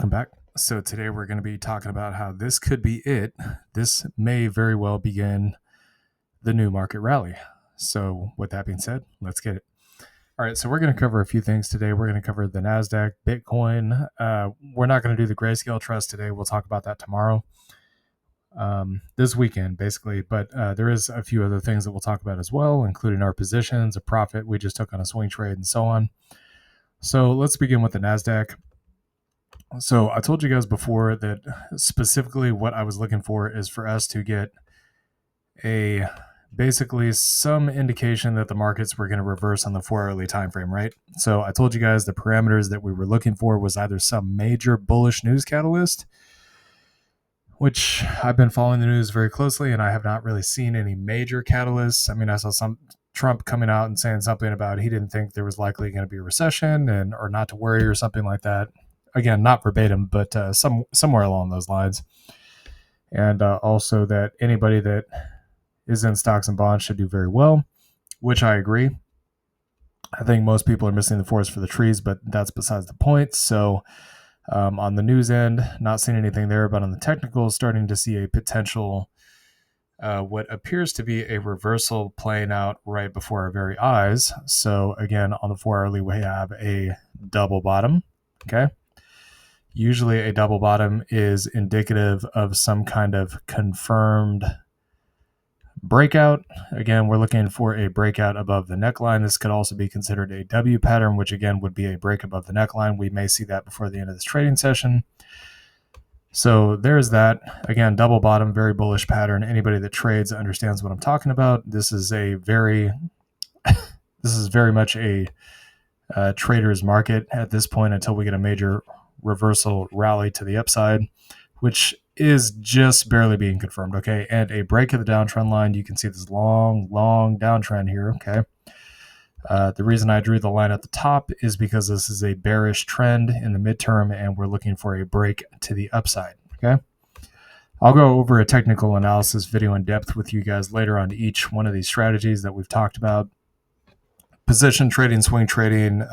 welcome back. So today we're going to be talking about how this could be it. This may very well begin the new market rally. So with that being said, let's get it. All right, so we're going to cover a few things today. We're going to cover the Nasdaq, Bitcoin. We're not going to do the Grayscale Trust today. We'll talk about that tomorrow, this weekend, basically. But there is a few other things that we'll talk about as well, including our positions, a profit we just took on a swing trade, and so on. So let's begin with the Nasdaq. So I told you guys before that specifically what I was looking for is for us to get basically some indication that the markets were going to reverse on the 4-hourly time frame, right? So I told you guys the parameters that we were looking for was either some major bullish news catalyst, which I've been following the news very closely, and I have not really seen any major catalysts. I mean, I saw some Trump coming out and saying something about he didn't think there was likely going to be a recession or not to worry or something like that. Again, not verbatim, but somewhere along those lines. And also that anybody that is in stocks and bonds should do very well, which I agree. I think most people are missing the forest for the trees, but that's besides the point. So on the news end, not seeing anything there, but on the technical, starting to see a potential, what appears to be a reversal playing out right before our very eyes. So again, on the 4-hourly, we have a double bottom, okay? Usually a double bottom is indicative of some kind of confirmed breakout. Again, we're looking for a breakout above the neckline. This could also be considered a W pattern, which again would be a break above the neckline. We may see that before the end of this trading session. So there's that. Again, double bottom, very bullish pattern. Anybody that trades understands what I'm talking about. This is very much a trader's market at this point until we get a major reversal rally to the upside, which is just barely being confirmed, okay? And a break of the downtrend line. You can see this long downtrend here, okay? The reason I drew the line at the top is because this is a bearish trend in the midterm, and we're looking for a break to the upside, okay? I'll go over a technical analysis video in depth with you guys later on each one of these strategies that we've talked about. Position trading, swing trading,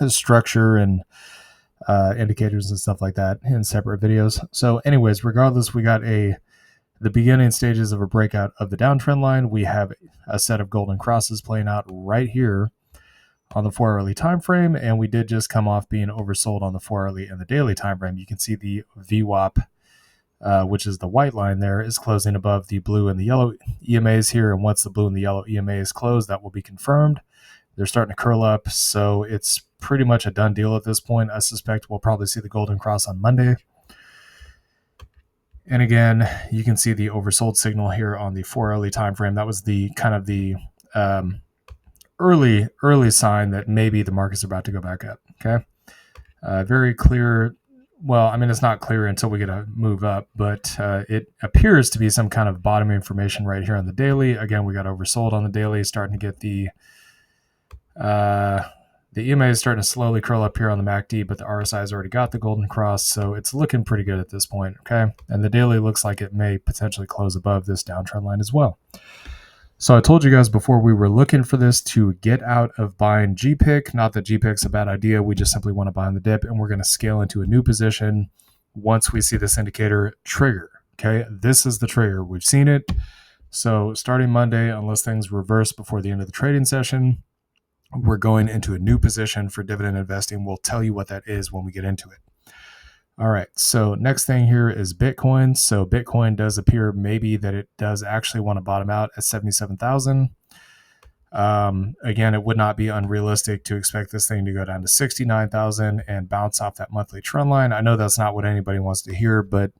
structure, and indicators and stuff like that in separate videos. So anyways, regardless, we got the beginning stages of a breakout of the downtrend line. We have a set of golden crosses playing out right here on the 4-hourly time frame, and we did just come off being oversold on the 4-hourly and the daily time frame. You can see the VWAP, which is the white line there, is closing above the blue and the yellow EMAs here, and once the blue and the yellow EMAs close, that will be confirmed. They're starting to curl up, so it's pretty much a done deal at this point. I suspect we'll probably see the golden cross on Monday. And again, you can see the oversold signal here on the 4-hourly time frame. That was the kind of the early sign that maybe the market's about to go back up, okay? Very clear. Well, I mean, it's not clear until we get a move up, but it appears to be some kind of bottom information right here on the daily. Again, we got oversold on the daily, starting to get the EMA is starting to slowly curl up here on the MACD, but the RSI has already got the golden cross, so it's looking pretty good at this point, okay? And the daily looks like it may potentially close above this downtrend line as well. So I told you guys before we were looking for this to get out of buying GPIQ. Not that GPIQ's a bad idea. We just simply want to buy on the dip, and we're going to scale into a new position once we see this indicator trigger, okay? This is the trigger. We've seen it. So starting Monday, unless things reverse before the end of the trading session, we're going into a new position for dividend investing. We'll tell you what that is when we get into it. All right, so next thing here is Bitcoin. So Bitcoin does appear maybe that it does actually want to bottom out at 77,000. Again, it would not be unrealistic to expect this thing to go down to 69,000 and bounce off that monthly trend line. I know that's not what anybody wants to hear, but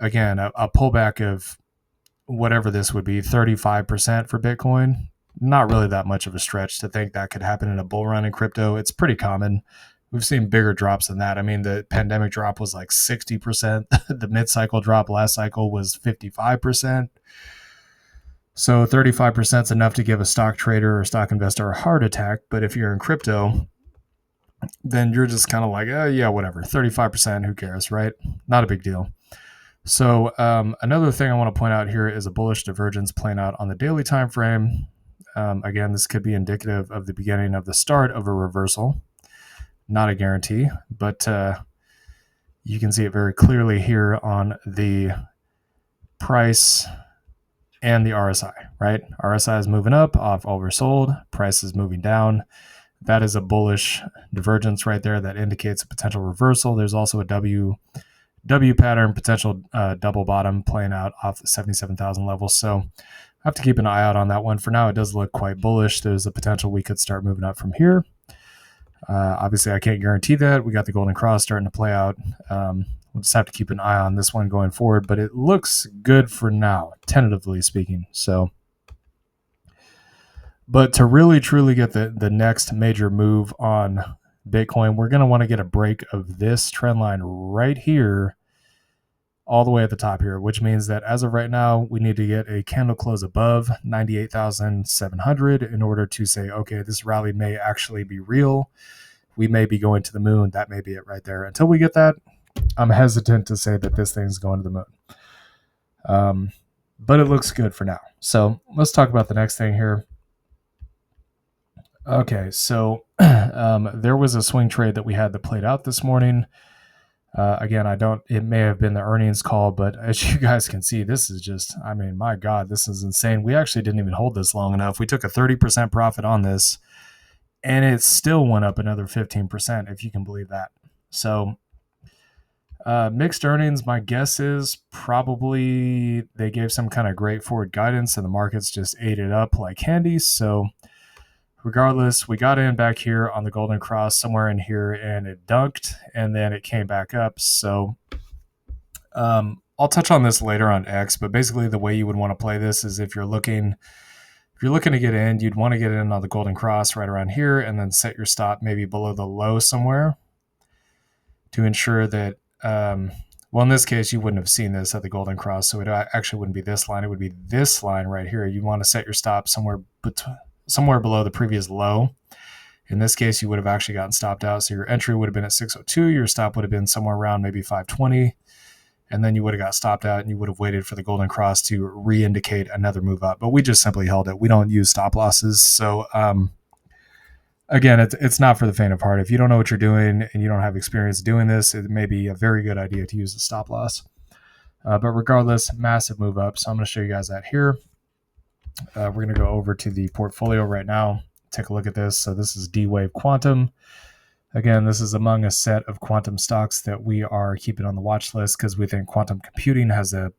again, a pullback of whatever this would be, 35% for Bitcoin, not really that much of a stretch to think that could happen in a bull run in crypto. It's pretty common. We've seen bigger drops than that. I mean, the pandemic drop was like 60%. The mid-cycle drop last cycle was 55%. So 35% is enough to give a stock trader or stock investor a heart attack. But if you're in crypto, then you're just kind of like, yeah, whatever. 35%, who cares, right? Not a big deal. So another thing I want to point out here is a bullish divergence playing out on the daily time frame. Again, this could be indicative of the beginning of the start of a reversal. Not a guarantee, but You can see it very clearly here on the price and the RSI, right? RSI is moving up off oversold, price is moving down. That is a bullish divergence right there that indicates a potential reversal. There's also a W pattern, potential double bottom playing out off the 77,000 level. So I have to keep an eye out on that one. For now, it does look quite bullish. There's a potential we could start moving up from here. Obviously, I can't guarantee that. We got the golden cross starting to play out. We'll just have to keep an eye on this one going forward, but it looks good for now, tentatively speaking. So, but to really truly get the next major move on Bitcoin, we're going to want to get a break of this trend line right here, all the way at the top here, which means that as of right now, we need to get a candle close above 98,700 in order to say, okay, this rally may actually be real. We may be going to the moon. That may be it right there. Until we get that, I'm hesitant to say that this thing's going to the moon. But it looks good for now. So let's talk about the next thing here. Okay, so there was a swing trade that we had that played out this morning. Again, it may have been the earnings call, but as you guys can see, this is just, I mean, my God, this is insane. We actually didn't even hold this long enough. We took a 30% profit on this, and it still went up another 15%, if you can believe that. So mixed earnings, my guess is probably they gave some kind of great forward guidance, and the markets just ate it up like candy. So regardless, we got in back here on the golden cross somewhere in here, and it dunked, and then it came back up. So I'll touch on this later on X, but basically the way you would want to play this is if you're looking to get in, you'd want to get in on the golden cross right around here, and then set your stop maybe below the low somewhere to ensure that, well, in this case, you wouldn't have seen this at the golden cross, so it actually wouldn't be this line. It would be this line right here. You want to set your stop somewhere below the previous low. In this case, you would have actually gotten stopped out. So your entry would have been at 602. Your stop would have been somewhere around maybe 520. And then you would have got stopped out, and you would have waited for the golden cross to re-indicate another move up. But we just simply held it. We don't use stop losses. So again, it's not for the faint of heart. If you don't know what you're doing and you don't have experience doing this, it may be a very good idea to use a stop loss. But regardless, massive move up. So I'm going to show you guys that here. We're going to go over to the portfolio right now. Take a look at this. So this is D-Wave Quantum. Again, this is among a set of quantum stocks that we are keeping on the watch list because we think quantum computing has a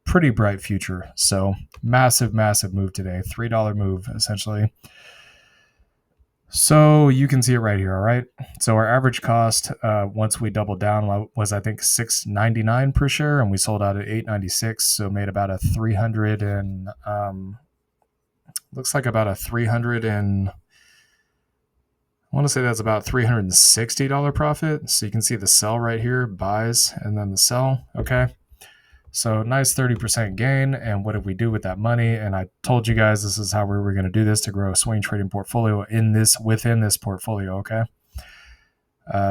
pretty bright future. So massive, massive move today. $3 move, essentially. So you can see it right here, all right? So our average cost, once we doubled down, was I think $6.99 per share, and we sold out at $8.96, so made about a 300 and looks like about a 300 and I want to say that's about $360 profit. So you can see the sell right here, buys, and then the sell. Okay. So nice 30% gain. And what did we do with that money? And I told you guys this is how we were going to do this to grow a swing trading portfolio within this portfolio. Okay.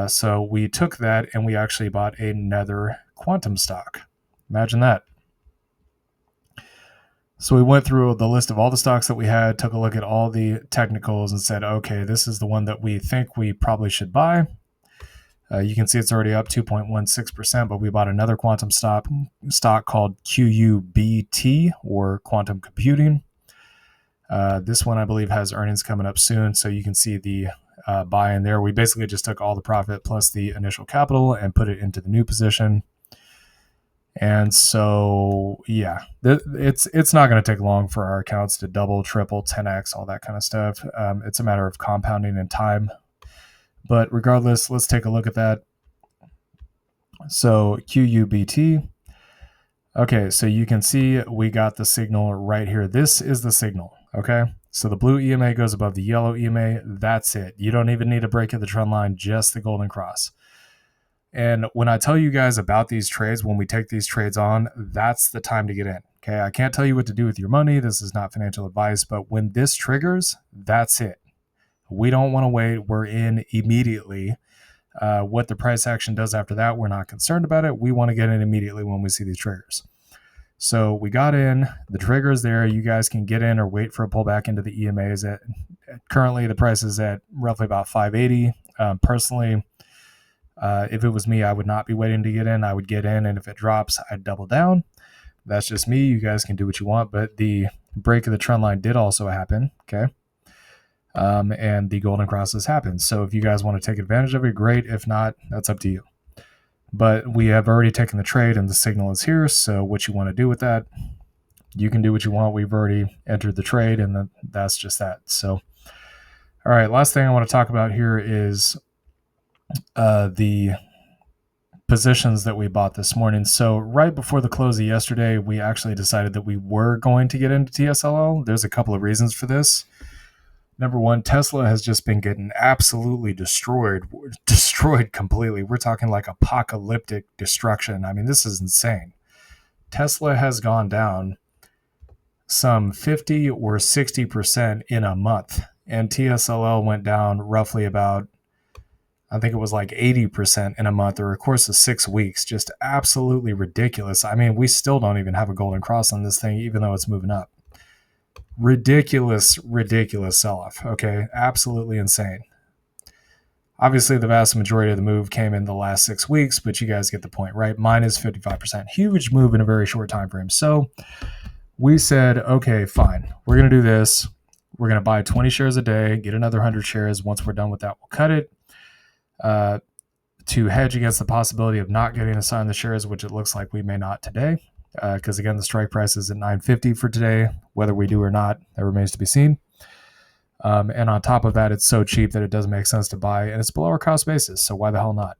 So we took that and we actually bought another quantum stock. Imagine that. So we went through the list of all the stocks that we had, took a look at all the technicals and said, okay, this is the one that we think we probably should buy. You can see it's already up 2.16%, but we bought another quantum stock called QUBT, or quantum computing. This one, I believe, has earnings coming up soon, so you can see the buy in there. We basically just took all the profit plus the initial capital and put it into the new position. And so, yeah, it's not going to take long for our accounts to double, triple, 10x, all that kind of stuff. It's a matter of compounding in time. But regardless, let's take a look at that. So QUBT. Okay, so you can see we got the signal right here. This is the signal, okay? So the blue EMA goes above the yellow EMA. That's it. You don't even need a break of the trend line, just the golden cross. And when I tell you guys about these trades, when we take these trades on, that's the time to get in. Okay, I can't tell you what to do with your money. This is not financial advice, but when this triggers, that's it. We don't want to wait. We're in immediately. What the price action does after that, we're not concerned about it. We want to get in immediately when we see these triggers. So we got in. The trigger is there. You guys can get in or wait for a pullback into the EMAs. Currently, the price is at roughly about 580. Personally, If it was me, I would not be waiting to get in. I would get in, and if it drops, I'd double down. That's just me. You guys can do what you want, but the break of the trend line did also happen, okay? And the golden crosses happened. So if you guys want to take advantage of it, great. If not, that's up to you. But we have already taken the trade, and the signal is here. So what you want to do with that, you can do what you want. We've already entered the trade, and that's just that. So, all right, last thing I want to talk about here is the positions that we bought this morning. So right before the close of yesterday, we actually decided that we were going to get into TSLL. There's a couple of reasons for this. Number one, Tesla has just been getting absolutely destroyed completely. We're talking like apocalyptic destruction. I mean, this is insane. Tesla has gone down some 50 or 60% in a month, and TSLL went down roughly about, I think it was like 80% in a month or a course of 6 weeks. Just absolutely ridiculous. I mean, we still don't even have a golden cross on this thing, even though it's moving up. Ridiculous sell-off, okay? Absolutely insane. Obviously, the vast majority of the move came in the last 6 weeks, but you guys get the point, right? Minus 55%. Huge move in a very short time frame. So we said, okay, fine. We're going to do this. We're going to buy 20 shares a day, get another 100 shares. Once we're done with that, we'll cut it. To hedge against the possibility of not getting assigned the shares, which it looks like we may not today. Because again, the strike price is at $9.50 for today. Whether we do or not, that remains to be seen. And on top of that, it's so cheap that it doesn't make sense to buy, and it's below our cost basis. So why the hell not?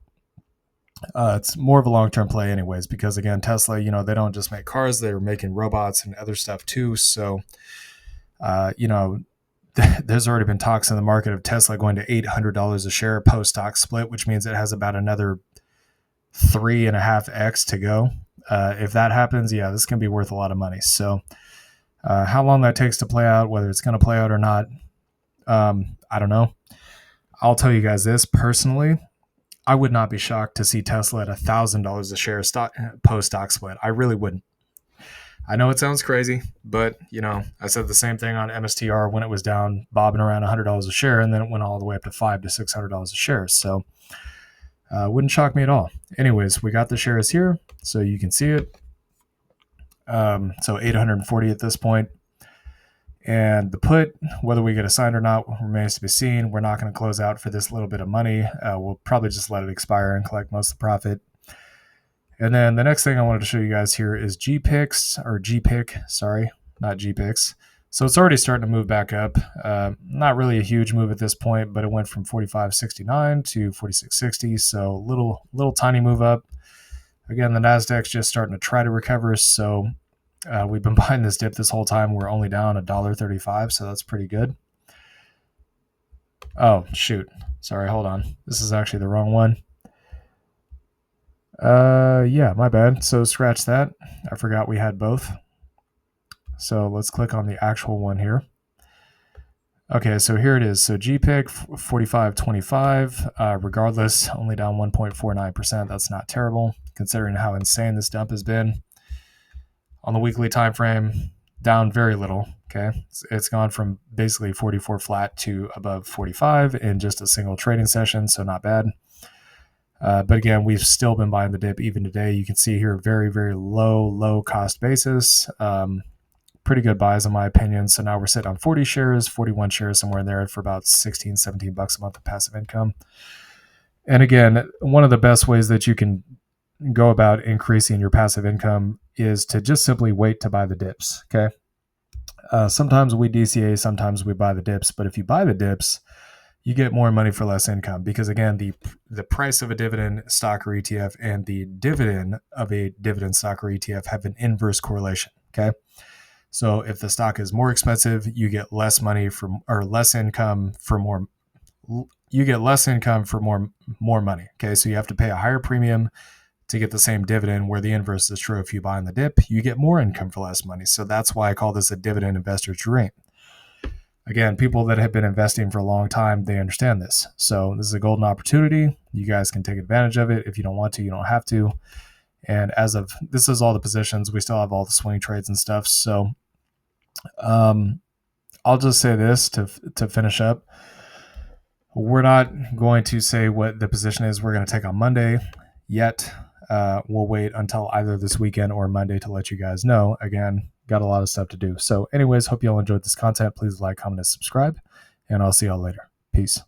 It's more of a long-term play anyways, because again, Tesla, they don't just make cars, they're making robots and other stuff too. So, there's already been talks in the market of Tesla going to $800 a share post-stock split, which means it has about another 3.5x to go. If that happens, yeah, this can be worth a lot of money. So how long that takes to play out, whether it's going to play out or not, I don't know. I'll tell you guys this personally. I would not be shocked to see Tesla at $1,000 a share post-stock split. I really wouldn't. I know it sounds crazy, but, I said the same thing on MSTR when it was down, bobbing around $100 a share, and then it went all the way up to $500 to $600 a share. So wouldn't shock me at all. Anyways, we got the shares here, so you can see it. So 840 at this point. And the put, whether we get assigned or not, remains to be seen. We're not going to close out for this little bit of money. We'll probably just let it expire and collect most of the profit. And then the next thing I wanted to show you guys here is GPIQ, sorry, not GPIX. So it's already starting to move back up. Not really a huge move at this point, but it went from 45.69 to 46.60. So little tiny move up. Again, the Nasdaq's just starting to try to recover. So we've been buying this dip this whole time. We're only down $1.35, so that's pretty good. Oh, shoot. Sorry, hold on. This is actually the wrong one. Yeah, my bad. So scratch that. I forgot we had both. So let's click on the actual one here. Okay, so here it is. So GPIQ 45.25. Regardless, only down 1.49%. That's not terrible considering how insane this dump has been. On the weekly time frame, down very little. Okay, it's gone from basically 44 flat to above 45 in just a single trading session, so not bad. But again, we've still been buying the dip even today. You can see here very, very low cost basis. Pretty good buys in my opinion. So now we're sitting on 40 shares, 41 shares, somewhere in there for about 16, 17 bucks a month of passive income. And again, one of the best ways that you can go about increasing your passive income is to just simply wait to buy the dips. Okay. Sometimes we DCA, sometimes we buy the dips, but if you buy the dips, you get more money for less income because again, the price of a dividend stock or ETF and the dividend of a dividend stock or ETF have an inverse correlation. Okay. So if the stock is more expensive, you get less money or less income for more. You get less income for more money. Okay. So you have to pay a higher premium to get the same dividend, where the inverse is true. If you buy in the dip, you get more income for less money. So that's why I call this a dividend investor's dream. Again, people that have been investing for a long time, they understand this. So this is a golden opportunity. You guys can take advantage of it. If you don't want to, you don't have to. And as of, this is all the positions. We still have all the swing trades and stuff. So I'll just say this to finish up. We're not going to say what the position is we're going to take on Monday yet. We'll wait until either this weekend or Monday to let you guys know. Again, got a lot of stuff to do. So anyways, hope you all enjoyed this content. Please like, comment, and subscribe, and I'll see y'all later. Peace.